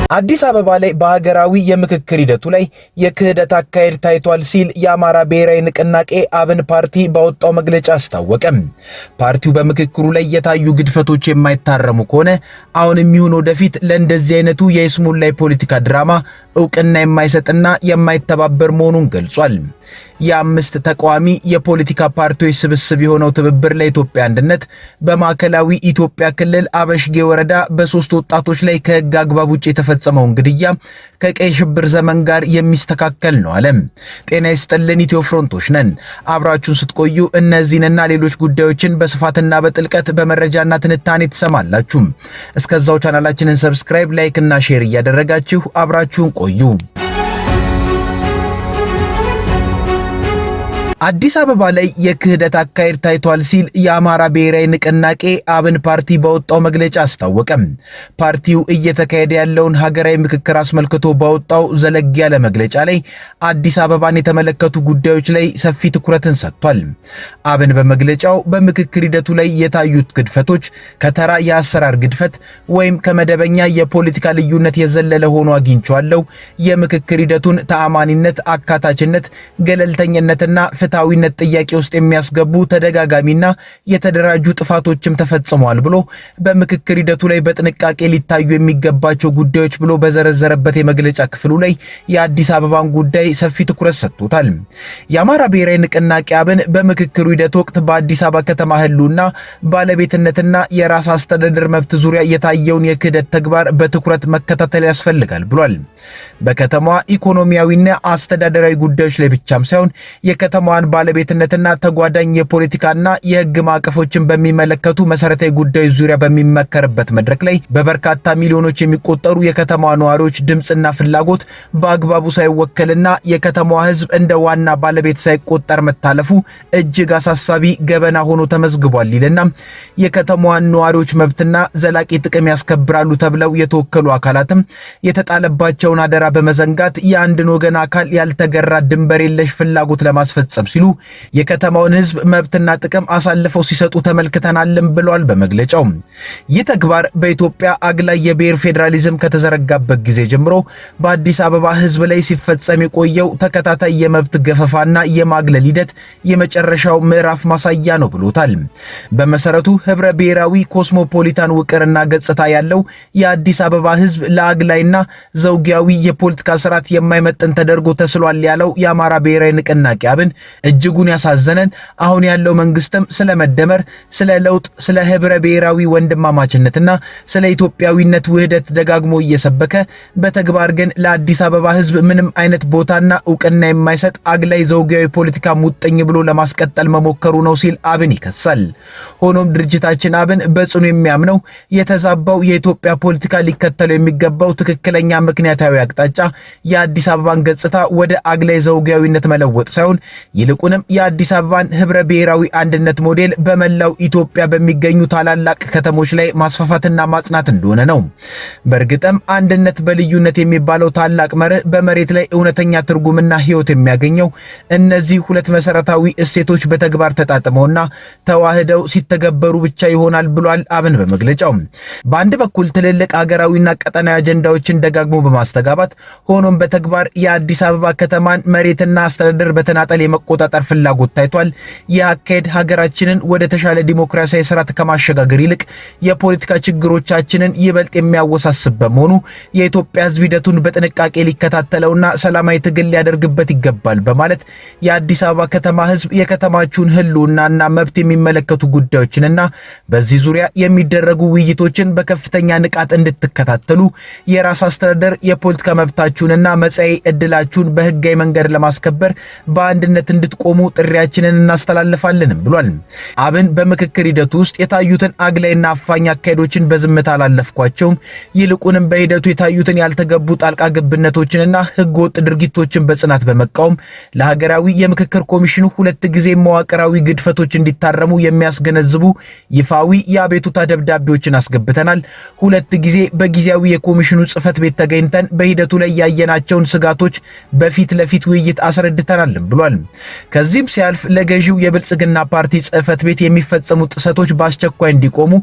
አዲስ አበባ ላይ በሀገራዊ የምክክር ሂደቱ ላይ የክህደት አካሄድ ታይቷል ሲል የአማራ ብሔራዊ ንቅናቄ አብን ፓርቲ ባወጣው መግለጫ አስታወቀ። ፓርቲው በምክክሩ ላይ የታዩ ግድፈቶች የማይታረሙ ከሆነ አሁንም ይሁን ወደፊት ለእንደዚህ አይነቱ የይስሙላ ፖለቲካ ድራማ እውቅና የማይሰጥና የማይተባበር መሆኑን ገልጿል። የአምስት ተቃዋሚ የፖለቲካ ፓርቲዎች ስብስብ የሆነው ትብብር ለኢትዮጵያ አንድነት በማዕከላዊ ኢትዮጵያ ክልል አበሽጌ ወረዳ በሶስት ወጣቶች ላይ ከህግ አግባብ ውጭ የተፈጸመውን ግድያ ከቀይ ሽብር ዘመን ጋር የሚስተካከል ነው አለ። ጤና ይስጥልን ኢትዮ ፍሮንቶች ነን። አብራችሁን ስትቆዩ እነዚህንና ሌሎች ጉዳዮችን በስፋትና በጥልቀት በመረጃና ትንታኔ ትሰማላችሁ። እስከዛው ቻናላችንን ሰብስክራይብ፣ ላይክ እና ሼር እያደረጋችሁ አብራችሁን ቆዩ። አዲስ አበባ ላይ የክህደት አካሄድ ታይቷል ሲል የአማራ ብሔራዊ ንቅናቄ አብን ፓርቲ ባወጣው መግለጫ አስታወቀ። ፓርቲው እየተካሄደ ያለውን ሀገራዊ ምክክር አስመልክቶ ባወጣው ዘለግ ያለ መግለጫ ላይ አዲስ አበባን የተመለከቱ ጉዳዮች ላይ ሰፊ ትኩረትን ሰጥቷል። አብን በመግለጫው በምክክር ሂደቱ ላይ የታዩት ግድፈቶች ከተራ የአሰራር ግድፈት ወይም ከመደበኛ የፖለቲካ ልዩነት የዘለለ ሆኖ አግኝቼዋለሁ። የምክክር ሂደቱን ተአማኒነት፣ አካታችነት፣ ገለልተኝነትና ፍትሃዊነት ጥያቄ ውስጥ የሚያስገቡ ተደጋጋሚና የተደራጁ ጥፋቶችም ተፈጽመዋል ብሎ በምክክር ሂደቱ ላይ በጥንቃቄ ሊታዩ የሚገባቸው ጉዳዮች ብሎ በዘረዘረበት የመግለጫ ክፍሉ ላይ የአዲስ አበባን ጉዳይ ሰፊ ትኩረት ሰጥቶታል። የአማራ ብሔራዊ ንቅናቄ አብን በምክክሩ ሂደት ወቅት በአዲስ አበባ ከተማ ህልውና ባለቤትነትና የራስ አስተዳደር መብት ዙሪያ የታየውን የክህደት ተግባር በትኩረት መከታተል ያስፈልጋል ብሏል። በከተማዋ ኢኮኖሚያዊና አስተዳደራዊ ጉዳዮች ላይ ብቻም ሳይሆን የከተማዋን ባለቤትነትና ተጓዳኝ የፖለቲካና የህግ ማዕቀፎችን በሚመለከቱ መሰረታዊ ጉዳዮች ዙሪያ በሚመከርበት መድረክ ላይ በበርካታ ሚሊዮኖች የሚቆጠሩ የከተማዋ ነዋሪዎች ድምጽና ፍላጎት በአግባቡ ሳይወከልና የከተማዋ ህዝብ እንደ ዋና ባለቤት ሳይቆጠር መታለፉ እጅግ አሳሳቢ ገበና ሆኖ ተመዝግቧል ይልና የከተማዋን ነዋሪዎች መብትና ዘላቂ ጥቅም ያስከብራሉ ተብለው የተወከሉ አካላትም የተጣለባቸውን አደራ በመዘንጋት የአንድን ወገን አካል ያልተገራ ድንበር የለሽ ፍላጎት ለማስፈጸም ሲሉ የከተማውን ህዝብ መብትና ጥቅም አሳልፈው ሲሰጡ ተመልክተናልም ብለዋል በመግለጫው። ይህ ተግባር በኢትዮጵያ አግላይ የብሔር ፌዴራሊዝም ከተዘረጋበት ጊዜ ጀምሮ በአዲስ አበባ ህዝብ ላይ ሲፈጸም የቆየው ተከታታይ የመብት ገፈፋና የማግለል ሂደት የመጨረሻው ምዕራፍ ማሳያ ነው ብሎታል። በመሰረቱ ህብረ ብሔራዊ ኮስሞፖሊታን ውቅርና ገጽታ ያለው የአዲስ አበባ ህዝብ ለአግላይና ዘውጊያዊ የፖለቲካ ስርዓት የማይመጥን ተደርጎ ተስሏል ያለው የአማራ ብሔራዊ ንቅናቄ አብን እጅጉን ያሳዘነን አሁን ያለው መንግስትም ስለ መደመር፣ ስለ ለውጥ፣ ስለ ህብረ ብሔራዊ ወንድማማችነትና ስለ ኢትዮጵያዊነት ውህደት ደጋግሞ እየሰበከ በተግባር ግን ለአዲስ አበባ ህዝብ ምንም አይነት ቦታና እውቅና የማይሰጥ አግላይ ዘውጊያዊ ፖለቲካ ሙጥኝ ብሎ ለማስቀጠል መሞከሩ ነው ሲል አብን ይከሳል። ሆኖም ድርጅታችን አብን በጽኑ የሚያምነው የተዛባው የኢትዮጵያ ፖለቲካ ሊከተለው የሚገባው ትክክለኛ ምክንያታዊ አቅጣጫ የአዲስ አበባን ገጽታ ወደ አግላይ ዘውጊያዊነት መለወጥ ሳይሆን ይልቁንም የአዲስ አበባን ህብረ ብሔራዊ አንድነት ሞዴል በመላው ኢትዮጵያ በሚገኙ ታላላቅ ከተሞች ላይ ማስፋፋትና ማጽናት እንደሆነ ነው። በእርግጥም አንድነት በልዩነት የሚባለው ታላቅ መርህ በመሬት ላይ እውነተኛ ትርጉምና ህይወት የሚያገኘው እነዚህ ሁለት መሰረታዊ እሴቶች በተግባር ተጣጥመውና ተዋህደው ሲተገበሩ ብቻ ይሆናል ብሏል አብን በመግለጫው። በአንድ በኩል ትልልቅ ሀገራዊና ቀጠናዊ አጀንዳዎችን ደጋግሞ በማስተጋባት ሆኖም በተግባር የአዲስ አበባ ከተማን መሬትና አስተዳደር በተናጠል የመቆጣጠር ፍላጎት ታይቷል። ይህ አካሄድ ሀገራችንን ወደ ተሻለ ዲሞክራሲያዊ ስርዓት ከማሸጋገር ይልቅ የፖለቲካ ችግሮቻችንን ይበልጥ የሚያወሳስብ በመሆኑ የኢትዮጵያ ህዝብ ሂደቱን በጥንቃቄ ሊከታተለውና ሰላማዊ ትግል ሊያደርግበት ይገባል በማለት የአዲስ አበባ ከተማ ህዝብ የከተማችሁን ህልውናና መብት የሚመለከቱ ጉዳዮችንና በዚህ ዙሪያ የሚደረጉ ውይይቶችን በከፍተኛ ንቃት እንድትከታተሉ የራስ አስተዳደር የፖለቲካ መብታችሁንና መጻኢ ዕድላችሁን በህጋዊ መንገድ ለማስከበር በአንድነት እንድትቆሙ ጥሪያችንን እናስተላልፋለንም ብሏል። አብን በምክክር ሂደቱ ውስጥ የታዩትን አግላይና አፋኝ አካሄዶችን በዝምታ አላለፍኳቸውም፣ ይልቁንም በሂደቱ የታዩትን ያልተገቡ ጣልቃ ገብነቶችንና ህገወጥ ድርጊቶችን በጽናት በመቃወም ለሀገራዊ የምክክር ኮሚሽኑ ሁለት ጊዜ መዋቅራዊ ግድፈቶች እንዲታረሙ የሚያስገነዝቡ ይፋዊ የአቤቱታ ደብዳቤዎችን አስገብተናል። ሁለት ጊዜ በጊዜያዊ የኮሚሽኑ ጽህፈት ቤት ተገኝተን በሂደቱ ላይ ያየናቸውን ስጋቶች በፊት ለፊት ውይይት አስረድተናል ብሏል። ከዚህም ሲያልፍ ለገዢው የብልጽግና ፓርቲ ጽህፈት ቤት የሚፈጸሙ ጥሰቶች በአስቸኳይ እንዲቆሙ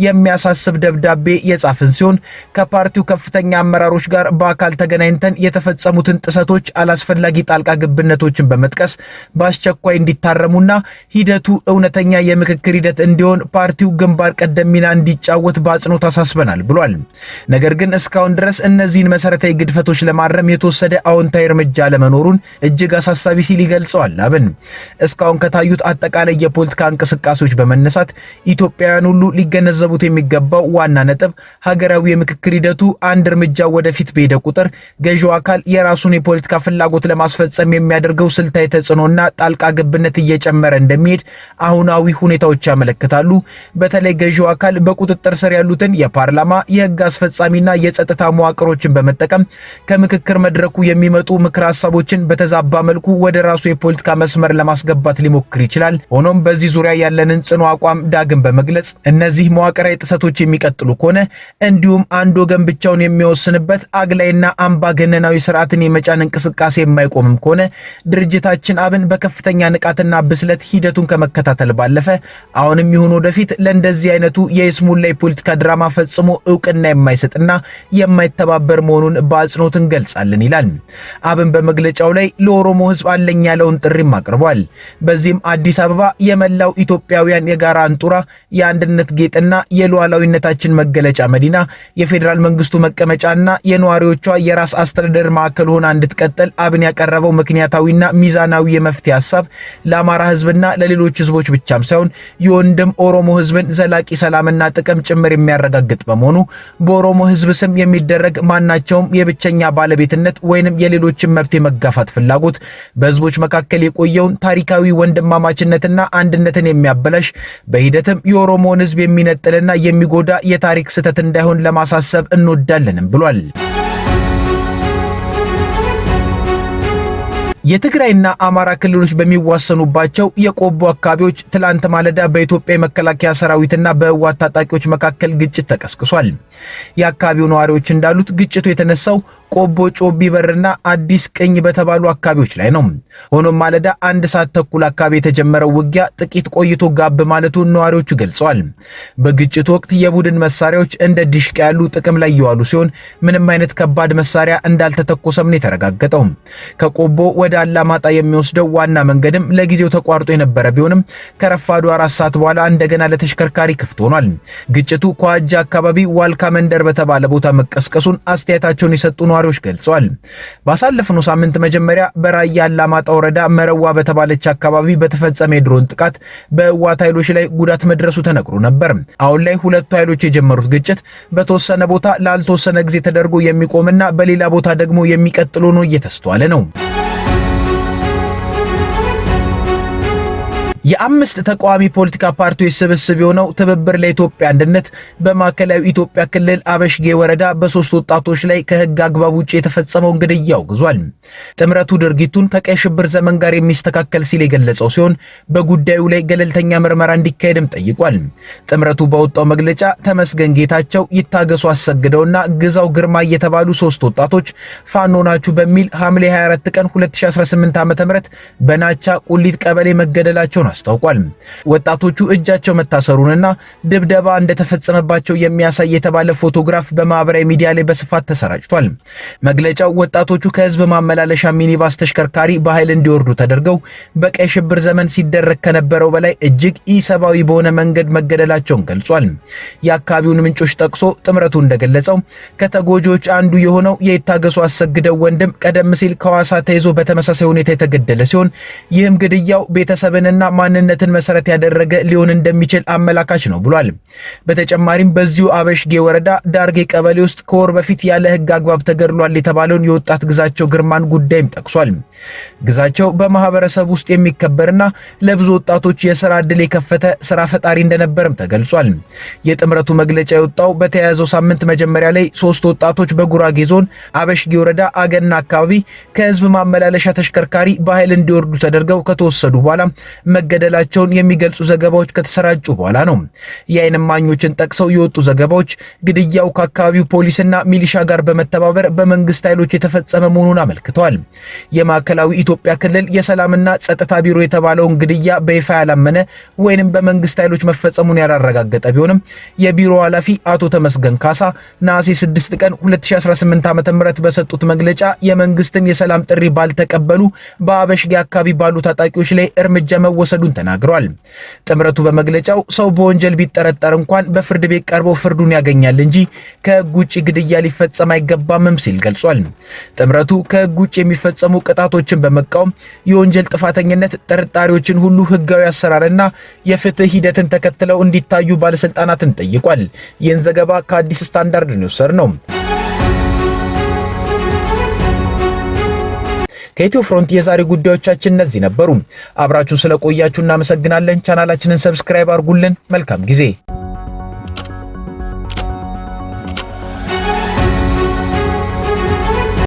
የሚያሳስብ ደብዳቤ የጻፍን ሲሆን ከፓርቲው ከፍተኛ አመራሮች ጋር በአካል ተገናኝተን የተፈጸሙትን ጥሰቶች፣ አላስፈላጊ ጣልቃ ገብነቶችን በመጥቀስ በአስቸኳይ እንዲታረሙና ሂደቱ እውነተኛ የምክክር ሂደት እንዲሆን ፓርቲው ግንባር ቀደም ሚና እንዲጫወት በአጽንኦት አሳስበናል ብሏል። ነገር ግን እስካሁን ድረስ እነዚህን መሰረታዊ ግድፈቶች ለማረም የተወሰደ አዎንታዊ እርምጃ ለመኖሩን እጅግ አሳሳቢ ሲል ይገልጸዋል። አብን እስካሁን ከታዩት አጠቃላይ የፖለቲካ እንቅስቃሴዎች በመነሳት ኢትዮጵያውያን ሁሉ ሊገነዘቡት የሚገባው ዋና ነጥብ ሀገራዊ የምክክር ሂደቱ አንድ እርምጃ ወደፊት በሄደ ቁጥር ገዢው አካል የራሱን የፖለቲካ ፍላጎት ለማስፈጸም የሚያደርገው ስልታዊ ተጽዕኖና ጣልቃ ገብነት እየጨመረ እንደሚሄድ አሁናዊ ሁኔታዎች ያመለክታሉ። በተለይ ገዢው አካል በቁጥጥር ስር ያሉትን የፓርላማ የህግ አስፈጻሚና የጸጥታ መዋቅሮችን በመጠቀም ከምክክር መድረኩ የሚመጡ ምክር ሀሳቦችን በተዛባ መልኩ ወደ ራሱ የፖለቲካ መስመር ለማስገባት ሊሞክር ይችላል። ሆኖም በዚህ ዙሪያ ያለንን ጽኑ አቋም ዳግም በመግለጽ እነዚህ መዋቅራዊ ጥሰቶች የሚቀጥሉ ከሆነ እንዲሁም አንድ ወገን ብቻውን የሚወስንበት አግላይና አምባገነናዊ ስርዓትን የመጫን እንቅስቃሴ የማይቆምም ከሆነ ድርጅታችን አብን በከፍተኛ ንቃትና ብስለት ሂደቱን ከመከታተል ባለፈ አሁንም ይሁን ወደፊት ለእንደዚህ አይነቱ የይስሙላ የፖለቲካ ድራማ ፈጽሞ እውቅና የማይሰጥና የማይተባበር መሆኑን በአጽንኦት እንገልጻለን ይላል። አብን በመግለጫው ላይ ለኦሮሞ ህዝብ አለኝ ያለውን ጥሪም አቅርቧል። በዚህም አዲስ አበባ የመላው ኢትዮጵያውያን የጋራ አንጡራ፣ የአንድነት ጌጥና የሉዓላዊነታችን መገለጫ መዲና፣ የፌዴራል መንግስቱ መቀመጫና የነዋሪዎቿ የራስ አስተዳደር ማዕከል ሆና እንድትቀጥል አብን ያቀረበው ምክንያታዊና ሚዛናዊ የመፍትሄ ሐሳብ ለአማራ ህዝብና ለሌሎች ህዝቦች ብቻም ሳይሆን የወንድም ኦሮሞ ህዝብን ዘላቂ ሰላምና ጥቅም ጭምር የሚያረጋግጥ በመሆኑ በኦሮሞ ህዝብ ስም የሚደረግ ማናቸውም የብቸኛ ባለቤትነት ወይንም የሌሎችን መብት የመጋፋት ፍላጎት በህዝቦች መካከል የቆየውን ታሪካዊ ወንድማማችነትና አንድነትን የሚያበላሽ በሂደትም የኦሮሞን ህዝብ የሚነጥልና የሚጎዳ የታሪክ ስህተት እንዳይሆን ለማሳሰብ እንወዳለንም ብሏል። የትግራይና አማራ ክልሎች በሚዋሰኑባቸው የቆቦ አካባቢዎች ትላንት ማለዳ በኢትዮጵያ የመከላከያ ሰራዊትና በህወሓት ታጣቂዎች መካከል ግጭት ተቀስቅሷል። የአካባቢው ነዋሪዎች እንዳሉት ግጭቱ የተነሳው ቆቦ ጮቢ በርና አዲስ ቅኝ በተባሉ አካባቢዎች ላይ ነው። ሆኖም ማለዳ 1 ሰዓት ተኩል አካባቢ የተጀመረው ውጊያ ጥቂት ቆይቶ ጋብ ማለቱን ነዋሪዎቹ ገልጸዋል። በግጭቱ ወቅት የቡድን መሳሪያዎች እንደ ዲሽቃ ያሉ ጥቅም ላይ የዋሉ ሲሆን ምንም አይነት ከባድ መሳሪያ እንዳልተተኮሰም ነው የተረጋገጠው። ከቆቦ ወደ አላማጣ የሚወስደው ዋና መንገድም ለጊዜው ተቋርጦ የነበረ ቢሆንም ከረፋዱ 4 ሰዓት በኋላ እንደገና ለተሽከርካሪ ክፍት ሆኗል። ግጭቱ ከዋጃ አካባቢ ዋልካ መንደር በተባለ ቦታ መቀስቀሱን አስተያየታቸውን የሰጡ ነዋሪዎች ገልጸዋል። ባሳለፍነው ሳምንት መጀመሪያ በራያ አላማጣ ወረዳ መረዋ በተባለች አካባቢ በተፈጸመ የድሮን ጥቃት በህወሓት ኃይሎች ላይ ጉዳት መድረሱ ተነግሮ ነበር። አሁን ላይ ሁለቱ ኃይሎች የጀመሩት ግጭት በተወሰነ ቦታ ላልተወሰነ ጊዜ ተደርጎ የሚቆምና በሌላ ቦታ ደግሞ የሚቀጥል ሆኖ እየተስተዋለ ነው። የአምስት ተቃዋሚ ፖለቲካ ፓርቲዎች ስብስብ የሆነው ትብብር ለኢትዮጵያ አንድነት በማዕከላዊ ኢትዮጵያ ክልል አበሽጌ ወረዳ በ3 ወጣቶች ላይ ከህግ አግባብ ውጭ የተፈጸመውን ግድያ አውግዟል። ጥምረቱ ድርጊቱን ከቀይ ሽብር ዘመን ጋር የሚስተካከል ሲል የገለጸው ሲሆን በጉዳዩ ላይ ገለልተኛ ምርመራ እንዲካሄድም ጠይቋል። ጥምረቱ ባወጣው መግለጫ ተመስገን ጌታቸው፣ ይታገሱ አሰግደውና ግዛው ግርማ የተባሉ 3 ወጣቶች ፋኖ ናችሁ በሚል ሐምሌ 24 ቀን 2018 ዓ.ም በናቻ ቁሊት ቀበሌ መገደላቸውን አስታውቋል። ወጣቶቹ እጃቸው መታሰሩንና ድብደባ እንደተፈጸመባቸው የሚያሳይ የተባለ ፎቶግራፍ በማህበራዊ ሚዲያ ላይ በስፋት ተሰራጭቷል። መግለጫው ወጣቶቹ ከህዝብ ማመላለሻ ሚኒባስ ተሽከርካሪ በኃይል እንዲወርዱ ተደርገው በቀይ ሽብር ዘመን ሲደረግ ከነበረው በላይ እጅግ ኢሰብአዊ በሆነ መንገድ መገደላቸውን ገልጿል። የአካባቢውን ምንጮች ጠቅሶ ጥምረቱ እንደገለጸው ከተጎጂዎች አንዱ የሆነው የይታገሱ አሰግደው ወንድም ቀደም ሲል ከሐዋሳ ተይዞ በተመሳሳይ ሁኔታ የተገደለ ሲሆን ይህም ግድያው ቤተሰብንና ማንነትን መሰረት ያደረገ ሊሆን እንደሚችል አመላካች ነው ብሏል። በተጨማሪም በዚሁ አበሽጌ ወረዳ ዳርጌ ቀበሌ ውስጥ ከወር በፊት ያለ ህግ አግባብ ተገድሏል የተባለውን የወጣት ግዛቸው ግርማን ጉዳይም ጠቅሷል። ግዛቸው በማህበረሰብ ውስጥ የሚከበርና ለብዙ ወጣቶች የሥራ ዕድል የከፈተ ስራ ፈጣሪ እንደነበርም ተገልጿል። የጥምረቱ መግለጫ የወጣው በተያያዘው ሳምንት መጀመሪያ ላይ 3 ወጣቶች በጉራጌ ዞን አበሽጌ ወረዳ አገና አካባቢ ከህዝብ ማመላለሻ ተሽከርካሪ በኃይል እንዲወርዱ ተደርገው ከተወሰዱ በኋላ መገደላቸውን የሚገልጹ ዘገባዎች ከተሰራጩ በኋላ ነው። የዓይን እማኞችን ጠቅሰው የወጡ ዘገባዎች ግድያው ከአካባቢው ፖሊስና ሚሊሻ ጋር በመተባበር በመንግስት ኃይሎች የተፈጸመ መሆኑን አመልክተዋል። የማዕከላዊ ኢትዮጵያ ክልል የሰላምና ጸጥታ ቢሮ የተባለውን ግድያ በይፋ ያላመነ ወይንም በመንግስት ኃይሎች መፈጸሙን ያላረጋገጠ ቢሆንም የቢሮ ኃላፊ አቶ ተመስገን ካሳ ነሐሴ 6 ቀን 2018 ዓ.ም በሰጡት መግለጫ የመንግስትን የሰላም ጥሪ ባልተቀበሉ በአበሽጌ አካባቢ ባሉ ታጣቂዎች ላይ እርምጃ መወሰዱን ተናግረዋል። ጥምረቱ በመግለጫው ሰው በወንጀል ቢጠረጠር እንኳን በፍርድ ቤት ቀርቦ ፍርዱን ያገኛል እንጂ ከህግ ውጭ ግድያ ሊፈጸም አይገባምም ሲል ገልጿል። ጥምረቱ ከህግ ውጭ የሚፈጸሙ ቅጣቶችን በመቃወም የወንጀል ጥፋተኝነት ጥርጣሬዎችን ሁሉ ህጋዊ አሰራርና የፍትህ ሂደትን ተከትለው እንዲታዩ ባለስልጣናትን ጠይቋል። ይህን ዘገባ ከአዲስ ስታንዳርድ ነው የወሰድነው። ከኢትዮ ፍሮንት የዛሬ ጉዳዮቻችን እነዚህ ነበሩ። አብራችሁ ስለቆያችሁ እናመሰግናለን። ቻናላችንን ሰብስክራይብ አድርጉልን። መልካም ጊዜ